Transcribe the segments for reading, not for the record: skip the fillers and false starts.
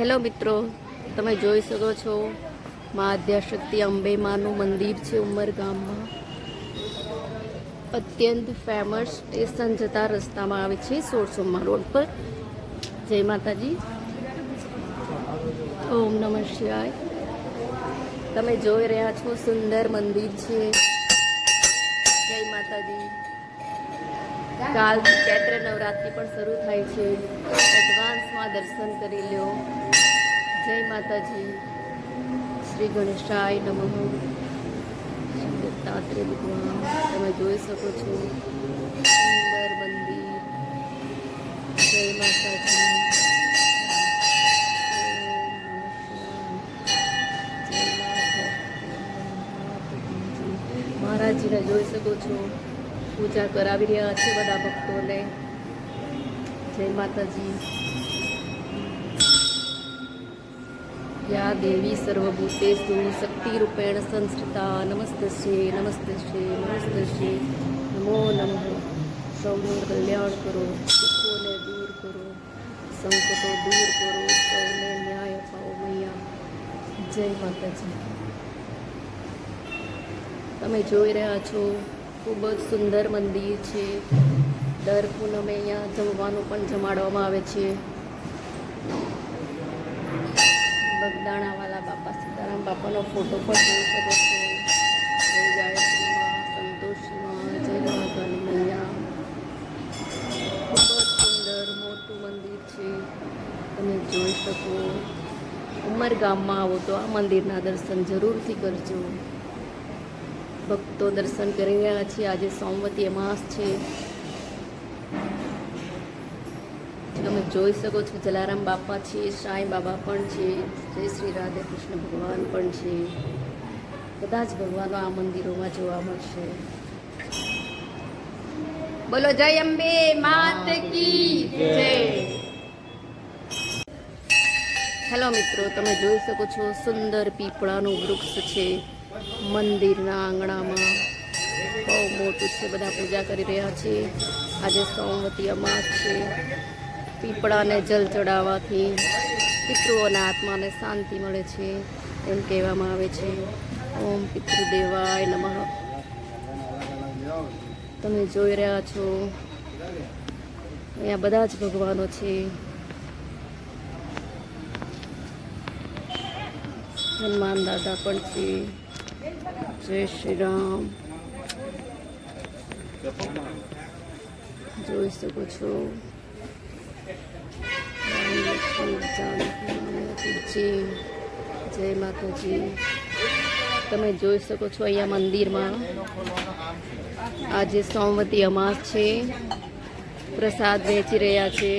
Hello મિત્રો, તમે જોઈ શકો છો મા આદ્યાશક્તિ અંબે માનું મંદિર છે ઉમરગામમાં. અત્યંત ફેમસ સ્ટેશન જતા રસ્તામાં આવે છે, સોરસોમા રોડ પર. જય માતાજી, ઓમ નમઃ શિવાય. તમે જોઈ રહ્યા છો સુંદર મંદિર છે. જય માતાજી. કાલથી ચૈત્ર નવરાત્રિ પણ શરૂ થાય છે. એડવાન્સમાં દર્શન કરી લો. જય માતાજી. શ્રી ગણેશાય નમઃ. શ્રી દત્તાત્રેય ભગવાન. તમે જોઈ શકો છો સુંદર મંદિર. જય માતાજી. મહારાજજીને જોઈ શકો છો, પૂજા કરાવી રહ્યા છે બધા ભક્તોને. જય માતાજી. યા દેવી સર્વભૂતેષુ શક્તિરૂપેણ સંસ્થિતા નમસ્તસ્યે નમસ્તસ્યે નમસ્તસ્યે નમો નમઃ. સૌનું કલ્યાણ કરો, દુઃખોને દૂર કરો, સંકટો દૂર કરો, સૌને ન્યાય અપાવો મૈયા. જય માતાજી. તમે જોઈ રહ્યા છો ખૂબ જ સુંદર મંદિર છે. દર પૂનમે અહીંયા જમવાનું પણ જમાડવામાં આવે છે. બગદાણાવાલા બાપા સીતારામ બાપાનો ફોટો પણ જોઈ શકો છો. જય ગાયત્રીમાં, સંતોષીમાં, જય મહાકાળી મૈયા. ખૂબ જ સુંદર મોટું મંદિર છે. તમે જોઈ શકો. ઉમરગામમાં આવો તો આ મંદિરના દર્શન જરૂરથી કરજો. ભક્તો દર્શન કરી રહ્યા છે. આજે સોમવતી અમાસ છે. તમે જોઈ શકો છો જલારામ બાપા છે, સાંઈ બાબા પણ છે, જય શ્રી રાધે કૃષ્ણ ભગવાન પણ છે. બધા જ ભગવાનો આ મંદિરોમાં જોવા મળશે. બોલો જય અંબે માત કી જય. હેલો મિત્રો, તમે જોઈ શકો છો સુંદર પીપળાનું વૃક્ષ છે મંદિરના આંગણામાં. બહુ મોટું છે. બધા પૂજા કરી રહ્યા છે. આજે સોમવતી અમાસ છે. પીપળાને જલ ચડાવવાથી પિતૃઓના આત્માને શાંતિ મળે છે એમ કહેવામાં આવે છે. ઓમ પિતૃદેવાય નમઃ. તમે જોઈ રહ્યા છો અહીંયા બધા જ ભગવાનો છે. હનુમાન દાદા પણ છે. જય શ્રી રામ. જોઈ શકો છો જય માતાજી. તમે જોઈ શકો છો અહીંયા મંદિરમાં આજે સોમવતી અમાસ છે. પ્રસાદ વેચી રહ્યા છે.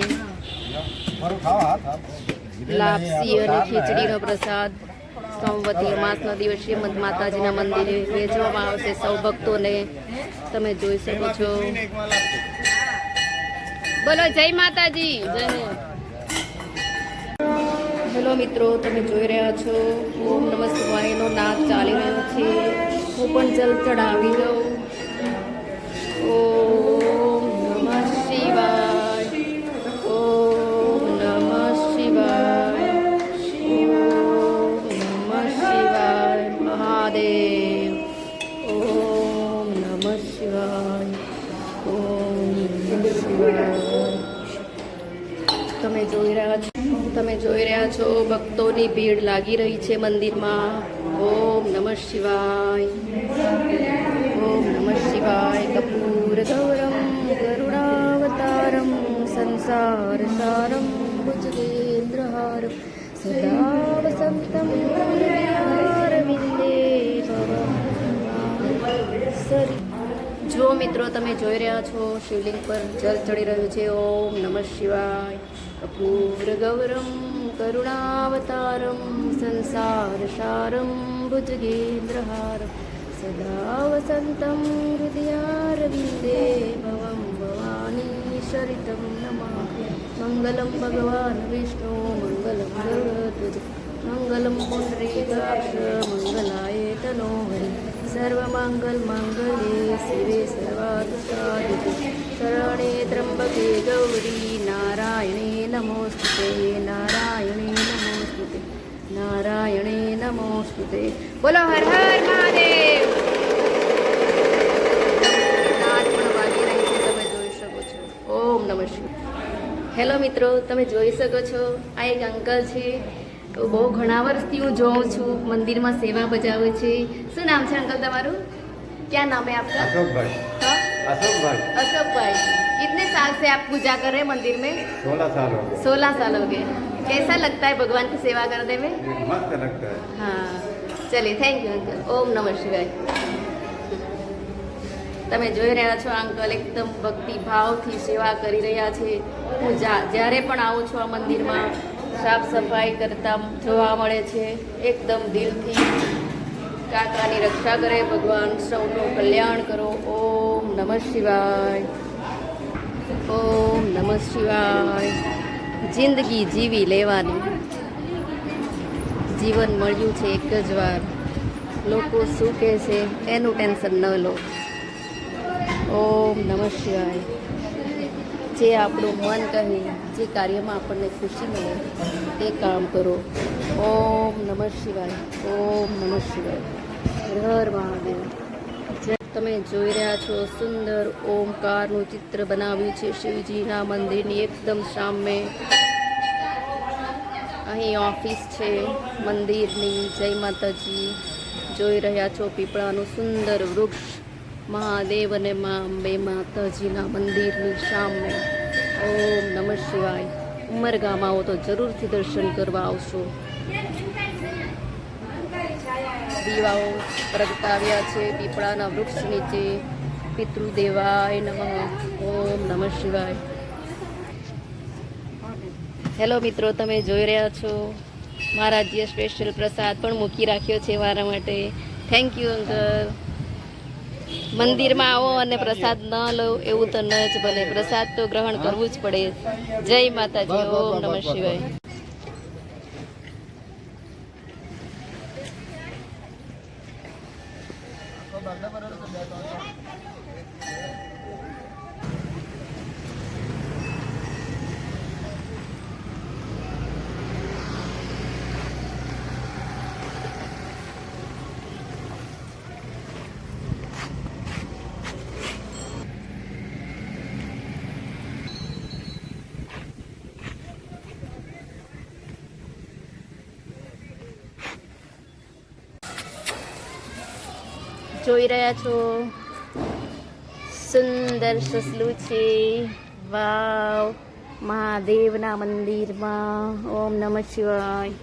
લાપસી અને ખીચડીનો પ્રસાદ સોમવતી અમાસના દિવસે માતાજીના મંદિરે વેચવામાં આવશે સૌ ભક્તોને. તમે જોઈ શકો છો. બોલો જય માતાજી. જય. હેલો મિત્રો, તમે જોઈ રહ્યા છો ઓમ નમઃ શિવાયનો નાદ ચાલી રહ્યો છે. હું પણ જલ ચડાવી દઉં. ઓમ નમઃ શિવાય, ઓમ નમઃ શિવાય, ઓમ નમઃ શિવાય મહાદેવ, ઓમ નમઃ શિવાય, ઓમ નમઃ શિવાય. તમે જોઈ રહ્યા છો ભક્તોની ભીડ લાગી રહી છે મંદિરમાં. ઓમ નમઃ શિવાય, ઓમ નમઃ શિવાય. કપૂર ગૌરમ કરુણાવતારમ સંસાર સારમ ભુજગેન્દ્રહારમ સદા વસંતમ હૃદયારવિંદે ભવ. જો મિત્રો, તમે જોઈ રહ્યા છો શિવલિંગ પર જલ ચડી રહ્યું છે. ઓમ નમઃ શિવાય. કપૂર ગૌરમ કરુણાવતારમ સંસાર સારમ ભુજગેન્દ્રહારમ સદા વસંતમ હૃદયારવિંદે ભવમ ભવાની શરિતમ નમઃ. મંગલમ ભગવાન વિષ્ણુ મંગલમ ગરુડધ્વજ મંગલમ પુંડરીકાક્ષ મંગલાય તનો હરિ. સર્વમંગલ મંગલે શિવે સર્વાર્થસાધિકે શરણે ત્રંબકે ગૌરી નારાયણે નમોસ્તુતે નારાયણે નમો નારાયણે નમોસ્તુતે. બોલો હર હર મહાદેવ. નાદ પણ વાગી રહી છે, તમે જોઈ શકો છો. ઓમ નમઃ શિવાય. હેલો મિત્રો, તમે જોઈ શકો છો આ એક અંકલ છે. બહુ ઘણા વર્ષથી હું જોઉં છું, મંદિરમાં સેવા બજાવે છે. શું નામ છે અંકલ તમારું? क्या नाम है आपका? अशोक भाई. हाँ? अशोक भाई. अशोक भाई, कितने साल से आप पूजा कर रहे हैं मंदिर में? 16 साल हो गए. 16 साल हो गए. कैसा लगता है भगवान की सेवा करने में? मस्त लगता है. हाँ, चलिए, थैंक यू अंकल. ओम नमः शिवाय. તમે જોઈ રહ્યા છો અંકલ એકદમ ભક્તિભાવથી સેવા કરી રહ્યા છે. હું જ્યારે પણ આવું છું આ મંદિરમાં સાફ સફાઈ કરતા જોવા મળે છે. એકદમ દિલથી કાકાની રક્ષા કરે ભગવાન, સૌનું કલ્યાણ કરો. ઓમ નમઃ શિવાય. ઓમ નમઃ શિવાય. જિંદગી જીવી લેવાની, જીવન મળ્યું છે એક જ વાર. લોકો શું કહે છે એનું ટેન્શન ન લો. ઓમ નમઃ શિવાય. જે આપણું મન કહે, જે કાર્યમાં આપણને ખુશી મળે તે કામ કરો. ઓમ નમઃ શિવાય. ઓમ નમઃ શિવાય. હર મહાદેવ. તમે જોઈ રહ્યા છો સુંદર ઓમકારનું ચિત્ર બનાવ્યું છે શિવજીના મંદિરની એકદમ સામે. અહીં ઓફિસ છે મંદિરની. જય માતાજી. જોઈ રહ્યા છો પીપળાનું સુંદર વૃક્ષ મહાદેવ અને મા અંબે માતાજીના મંદિરની સામે. ઓમ નમઃ શિવાય. ઉમરગામ આવો તો જરૂરથી દર્શન કરવા આવશો. દીવાઓ પ્રગટાવ્યા છે પીપળાના વૃક્ષ નીચે. પિતૃદેવાય નમઃ. ઓમ નમઃ શિવાય. હેલો મિત્રો, તમે જોઈ રહ્યા છો મહારાજીએ સ્પેશિયલ પ્રસાદ પણ મૂકી રાખ્યો છે મારા માટે. Thank you uncle. મંદિરમાં આવો અને પ્રસાદ ન લો એવું તો ન જ બને. પ્રસાદ તો ગ્રહણ કરવું જ પડે. જય માતાજી. ઓમ નમઃ શિવાય. જોઈ રહ્યા છો સુંદર સસલું છે. વાવ. મહાદેવના મંદિરમાં. ઓમ નમઃ શિવાય.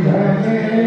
Namaste